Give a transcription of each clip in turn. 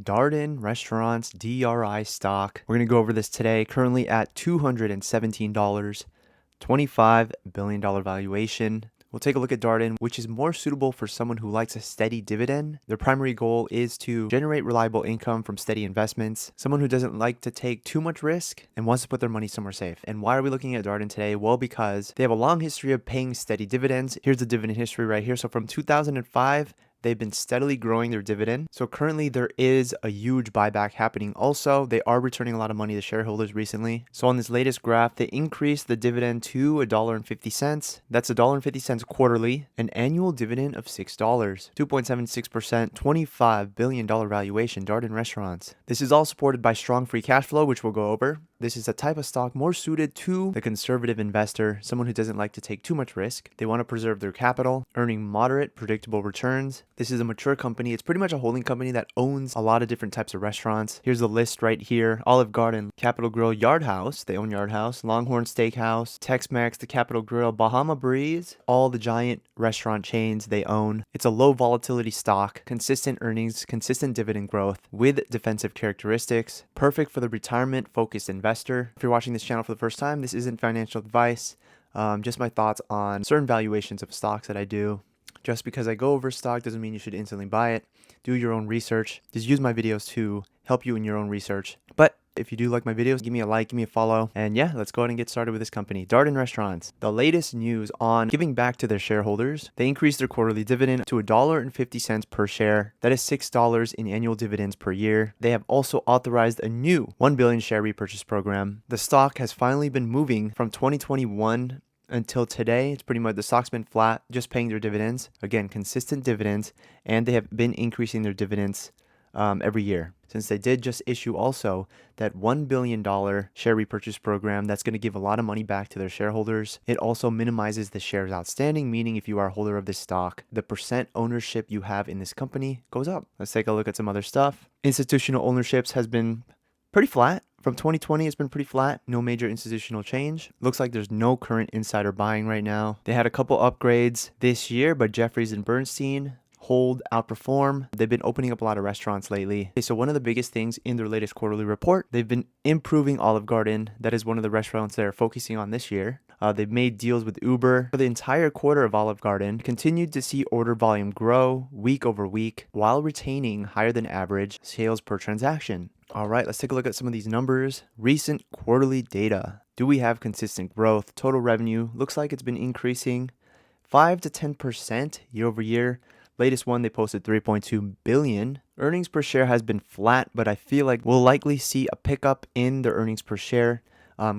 Darden Restaurants DRI stock. We're going to go over this today, currently at $217, $25 billion valuation. We'll take a look at Darden, which is more suitable for someone who likes a steady dividend. Their primary goal is to generate reliable income from steady investments, someone who doesn't like to take too much risk and wants to put their money somewhere safe. And why are we looking at Darden today? Well, because they have a long history of paying steady dividends. Here's the dividend history right here. So from 2005, they've been steadily growing their dividend. So currently there is a huge buyback happening. Also, they are returning a lot of money to shareholders recently. So on this latest graph, they increased the dividend to $1.50. That's $1.50 quarterly, an annual dividend of $6, 2.76%, $25 billion valuation, Darden Restaurants. This is all supported by strong free cash flow, which we'll go over. This is a type of stock more suited to the conservative investor, someone who doesn't like to take too much risk. They want to preserve their capital, earning moderate, predictable returns. This is a mature company. It's pretty much a holding company that owns a lot of different types of restaurants. Here's the list right here. Olive Garden, Capital Grille, Yard House. They own Yard House. Longhorn Steakhouse, Tex-Mex, the Capital Grille, Bahama Breeze. All the giant restaurant chains they own. It's a low volatility stock, consistent earnings, consistent dividend growth with defensive characteristics. Perfect for the retirement focused investor. If you're watching this channel for the first time, this isn't financial advice. Just my thoughts on certain valuations of stocks that I do. Just because I go over stock doesn't mean you should instantly buy it. Do your own research. Just use my videos to help you in your own research. But if you do like my videos, give me a like, give me a follow. And yeah, let's go ahead and get started with this company. Darden Restaurants. The latest news on giving back to their shareholders. They increased their quarterly dividend to $1.50 per share. That is $6 in annual dividends per year. They have also authorized a new 1 billion share repurchase program. The stock has finally been moving from 2021 until today. It's pretty much the stock's been flat, just paying their dividends. Again, consistent dividends, and they have been increasing their dividends every year, since they did just issue also that $1 billion share repurchase program that's going to give a lot of money back to their shareholders. It also minimizes the shares outstanding, meaning if you are a holder of this stock, the percent ownership you have in this company goes up. Let's take a look at some other stuff. Institutional ownerships has been pretty flat. From 2020, it's been pretty flat. No major institutional change. Looks like there's no current insider buying right now. They had a couple upgrades this year, but Jeffries and Bernstein outperform. They've been opening up a lot of restaurants lately. Okay, so one of the biggest things in their latest quarterly report, they've been improving Olive Garden. That is one of the restaurants they're focusing on this year. They've made deals with Uber. For the entire quarter of Olive Garden, continued to see order volume grow week over week while retaining higher than average sales per transaction. All right, let's take a look at some of these numbers. Recent quarterly data. Do we have consistent growth? Total revenue looks like it's been increasing 5 to 10% year over year. Latest one, they posted 3.2 billion. Earnings per share has been flat, but I feel like we'll likely see a pickup in the earnings per share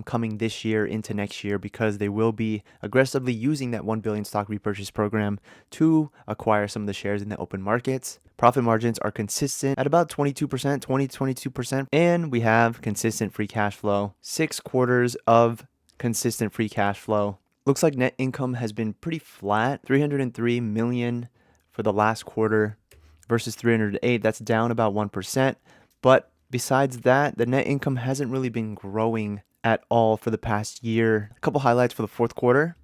coming this year into next year, because they will be aggressively using that 1 billion stock repurchase program to acquire some of the shares in the open markets. Profit margins are consistent at about 22%, 22%, and we have consistent free cash flow. 6 quarters of consistent free cash flow. Looks like net income has been pretty flat, 303 million for the last quarter versus 308. That's down about 1%. But besides that, the net income hasn't really been growing at all for the past year. A couple highlights for the fourth quarter.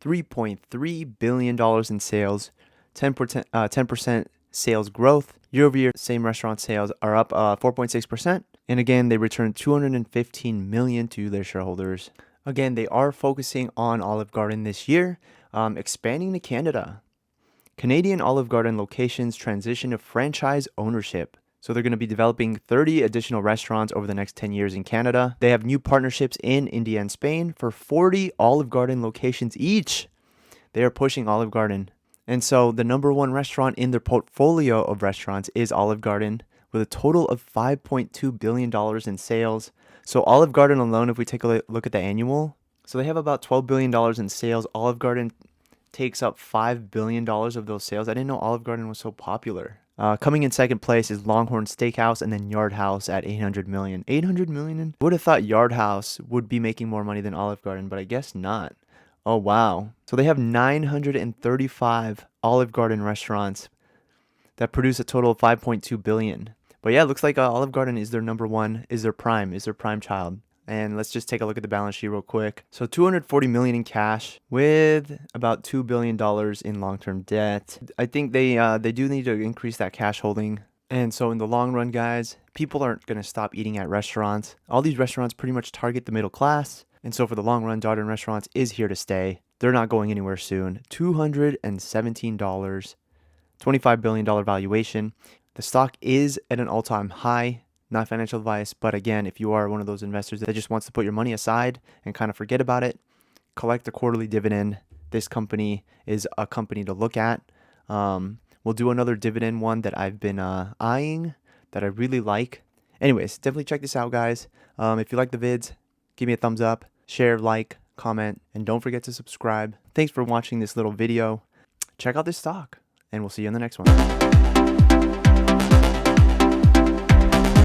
$3.3 billion in sales, 10% sales growth. Year over year, same restaurant sales are up 4.6%. And again, they returned $215 million to their shareholders. Again, they are focusing on Olive Garden this year, expanding to Canada. Canadian Olive Garden locations transition to franchise ownership. So they're going to be developing 30 additional restaurants over the next 10 years in Canada. They have new partnerships in India and Spain for 40 Olive Garden locations each. They are pushing Olive Garden. And so the number one restaurant in their portfolio of restaurants is Olive Garden, with a total of $5.2 billion in sales. So Olive Garden alone, if we take a look at the annual, so they have about $12 billion in sales. Olive Garden takes up $5 billion of those sales. I didn't know Olive Garden was so popular. Coming in second place is Longhorn Steakhouse, and then Yard House at 800 million. 800 million? Would have thought Yard House would be making more money than Olive Garden, but I guess not. Oh, wow. So they have 935 Olive Garden restaurants that produce a total of 5.2 billion. But yeah, it looks like Olive Garden is their number one, is their prime child. And let's just take a look at the balance sheet real quick. So $240 million in cash with about $2 billion in long-term debt. I think they do need to increase that cash holding And so in the long run, guys, people aren't going to stop eating at restaurants. All these restaurants pretty much target the middle class. And so for the long run, Darden Restaurants is here to stay. They're not going anywhere soon. $217, $25 billion valuation. The stock is at an all-time high. Not financial advice, but again, if you are one of those investors that just wants to put your money aside and kind of forget about it, collect a quarterly dividend. This company is a company to look at. We'll do another dividend one that I've been eyeing that I really like. Anyways, definitely check this out, guys. If you like the vids, give me a thumbs up, share, like, comment, and don't forget to subscribe. Thanks for watching this little video. Check out this stock, and we'll see you in the next one.